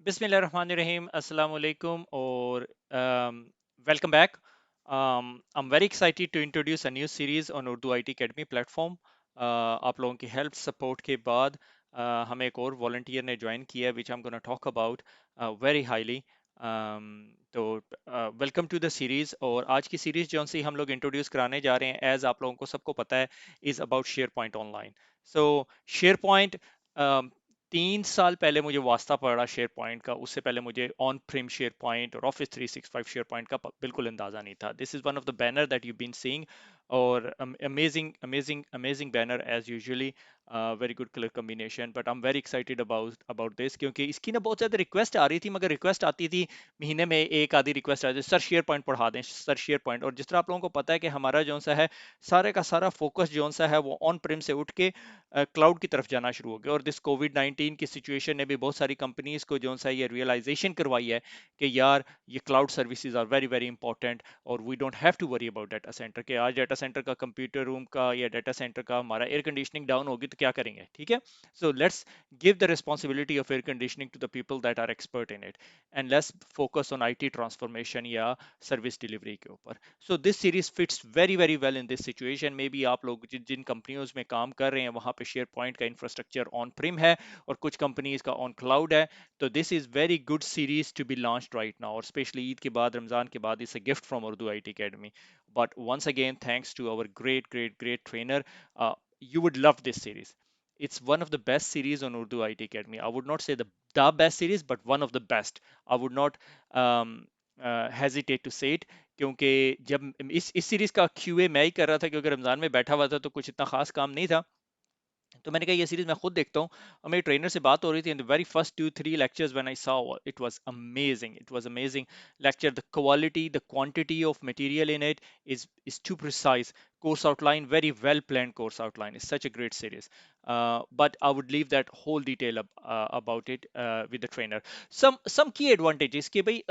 Bismillahirrahmanirrahim. Assalamu alaikum or welcome back. I'm very excited to introduce a new series on Urdu IT Academy platform. आप लोगों की help support के बाद हमें एक और वॉलंटियर ने ज्वाइन किया है which I am gonna talk about very highly तो वेलकम टू द सीरीज और आज की सीरीज जो सी हम लोग इंट्रोड्यूस कराने जा रहे हैं एज आप लोगों को सबको पता है is about share point online so share point 3 साल पहले मुझे वास्ता पड़ा शेयर पॉइंट का उससे पहले मुझे ऑन प्रिम शेयर पॉइंट और ऑफिस 365 शेयर पॉइंट का बिल्कुल अंदाजा नहीं था this is one of the banner that you been seeing और amazing amazing amazing banner as usually very good colour combination but I am very excited about this क्योंकि इसकी ना बहुत ज़्यादा रिक्वेस्ट आ रही थी मगर रिक्वेस्ट आती थी महीने में एक आधी रिक्वेस्ट आती थी सर शेयर पॉइंट पढ़ा दें सर शेयर पॉइंट और जिस तरह आप लोगों को पता है कि हमारा जो सा है सारे का सारा फोकस जो सा है वो ऑन प्रिम से उठ के क्लाउड की तरफ जाना शुरू हो गया और दिस कोविड 19 की सिचुएशन ने भी बहुत सारी कंपनीज को जो सा ये रियलाइजेशन करवाई है कि यार ये cloud services are very very important और we don't have to worry about data centre के आज डाटा सेंटर का कंप्यूटर रूम का या डाटा सेंटर का हमारा एयर कंडीशनिंग डाउन होगी तो क्या करेंगे ठीक है so let's give the responsibility of air conditioning to the people that are expert in it and let's focus on IT transformation या service delivery के ऊपर so this series fits very very well in this situation maybe आप लोग जिन कंपनियों में काम कर रहे हैं वहां पे शेयर पॉइंट का इंफ्रास्ट्रक्चर ऑन प्रिम है और कुछ कंपनीज का ऑन क्लाउड है तो this is very good series to be launched right now और स्पेशली ईद के बाद रमजान के बाद it's a gift from Urdu IT academy but once again thanks to our great trainer you would love this series it's one of the best series on Urdu IT Academy. I would not say the best series, but one of the best. I would not hesitate to say it क्योंकि जब इस series का QA मैं ही कर रहा था क्योंकि रमजान में बैठा हुआ था तो कुछ इतना खास काम नहीं था तो मैंने कहा ये सीरीज मैं खुद देखता हूँ और मेरी ट्रेनर से बात हो रही थी in the very first 2 3 lectures when I saw it was amazing lecture the quality the quantity of material in it is too precise course outline very well planned course outline is such a great series but I would leave that whole detail about it with the trainer some key advantages कि भाई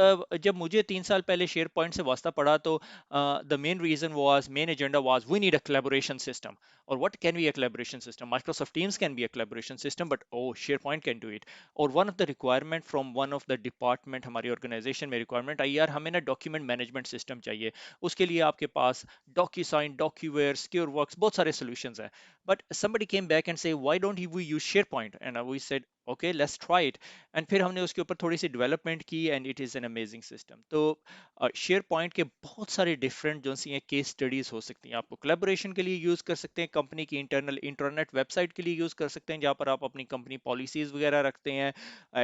जब मुझे 3 साल पहले share point से वास्ता पड़ा तो the main reason was main agenda was we need a collaboration system or what can be a collaboration system Microsoft Teams can be a collaboration system but oh SharePoint can do it or one of the requirement from one of the department हमारी organization में requirement आई यार हमें ना document management system चाहिए उसके लिए आपके पास DocuSign DocuWare SecureWorks बहुत सारे solutions हैं but somebody came back and say why don't we use SharePoint and we said okay let's try it and फिर हमने उसके ऊपर थोड़ी सी डेवलपमेंट की and it is an amazing system तो शेयर पॉइंट के बहुत सारे डिफरेंट जो सी हैं केस स्टडीज हो सकती हैं आपको कोलैबोरेशन के लिए यूज कर सकते हैं कंपनी की इंटरनल इंटरनेट वेबसाइट के लिए यूज कर सकते हैं जहां पर आप अपनी कंपनी पॉलिसीज वगैरह रखते हैं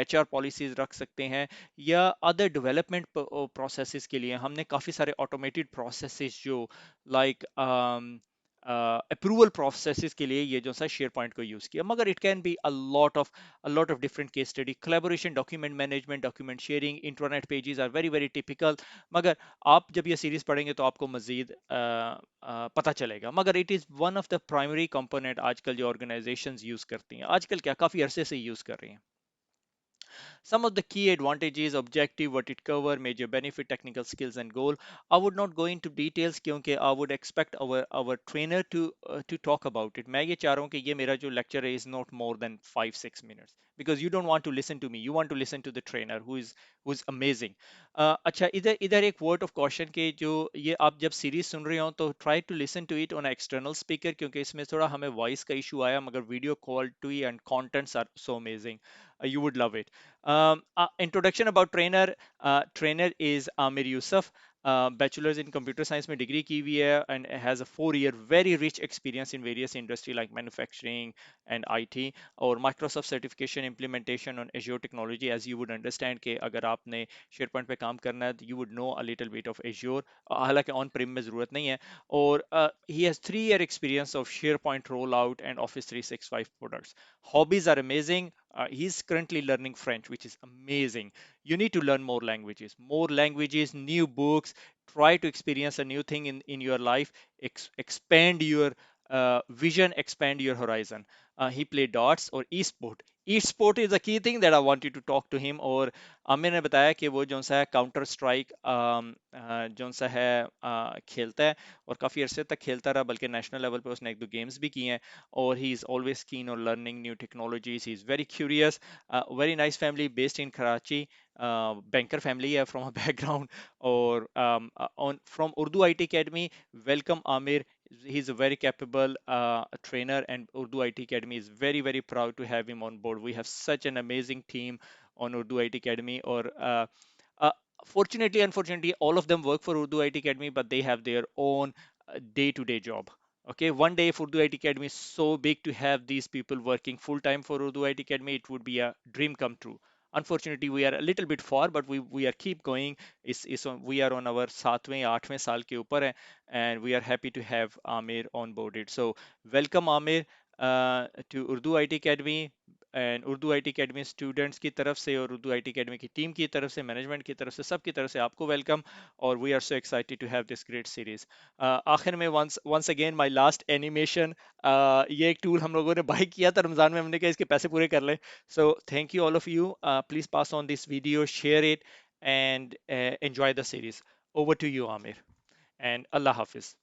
एचआर पॉलिसीज रख सकते हैं या अदर डेवलपमेंट प्रोसेसेस के लिए हमने काफी सारे ऑटोमेटेड प्रोसेसेस जो लाइक अप्रूवल प्रोसेसेस के लिए ये जो सा शेयर पॉइंट को यूज किया मगर it can be a lot of different case study collaboration document management document sharing internet pages are very very typical मगर आप जब ये सीरीज पढ़ेंगे तो आपको मजीद पता चलेगा मगर it is one of the primary component आजकल जो ऑर्गेनाइजेशंस यूज करती हैं आजकल क्या काफ़ी अरसे से यूज कर रही हैं some of the key advantages, objective, what it cover, major benefit, technical skills and goal. I would not go into details क्योंकि I would expect our trainer to talk about it. मैं ये चाह रहा हूँ कि ये मेरा जो lecture है is not more than 5 6 minutes because you don't want to listen to me. You want to listen to the trainer who is amazing. अच्छा इधर इधर एक word of caution के जो ये आप जब सीरीज सुन रहे हो तो try to listen to it on an external speaker क्योंकि इसमें थोड़ा हमें वॉइस का इशू आया मगर video quality and contents are so amazing. You would love it. Introduction about trainer. Trainer is Amir Yusuf. Bachelor's in computer science में degree की हुई है and has a 4 year very rich experience in various industry like manufacturing and IT और Microsoft certification implementation on Azure technology as you would understand कि अगर आपने SharePoint पे काम करना है तो you would know a little bit of Azure हालांकि on prem में ज़रूरत नहीं है और he has 3 year experience of SharePoint rollout and Office 365 products. Hobbies are amazing. He's currently learning French, which is amazing. You need to learn more languages, new books. Try to experience a new thing in your life. Expand your vision, expand your horizon. He played darts or esport. Esport is a key thing that I wanted to talk to him. और आमिर ने बताया कि वो जो सा है counter strike जो सा है खेलता है, और काफ़ी अरसे तक खेलता रहा, बल्कि नेशनल लेवल पे उसने एक दो गेम्स भी किए हैं। और he is always keen on learning new technologies, he is very curious. Very nice family based in Karachi, banker family है फ्रॉम अ बैकग्राउंड। और on from Urdu IT Academy, welcome Amir. He's a very capable trainer, and Urdu IT Academy is very, very proud to have him on board. We have such an amazing team on Urdu IT Academy. Or uh, fortunately, unfortunately, all of them work for Urdu IT Academy, but they have their own day-to-day job. Okay, one day if Urdu IT Academy is so big to have these people working full time for Urdu IT Academy, it would be a dream come true. Unfortunately, we are a little bit far, but we are keep going. We are on our सातवें आठवें साल के ऊपर है, and we are happy to have Amir on boarded. So welcome Amir to Urdu IT Academy, and Urdu IT Academy students की तरफ से और उर्दू IT Academy की टीम की तरफ से, मैनेजमेंट की तरफ से, सबकी तरफ से आपको वेलकम। और we are so excited to have this great series. आखिर में once once again my last animation, ये एक टूल हम लोगों ने बाय किया था रमजान में, हमने कहा इसके पैसे पूरे कर ले। So thank you all of you, please pass on this video, share it, and enjoy the series. Over to you Aamir, एंड अल्लाह हाफिज।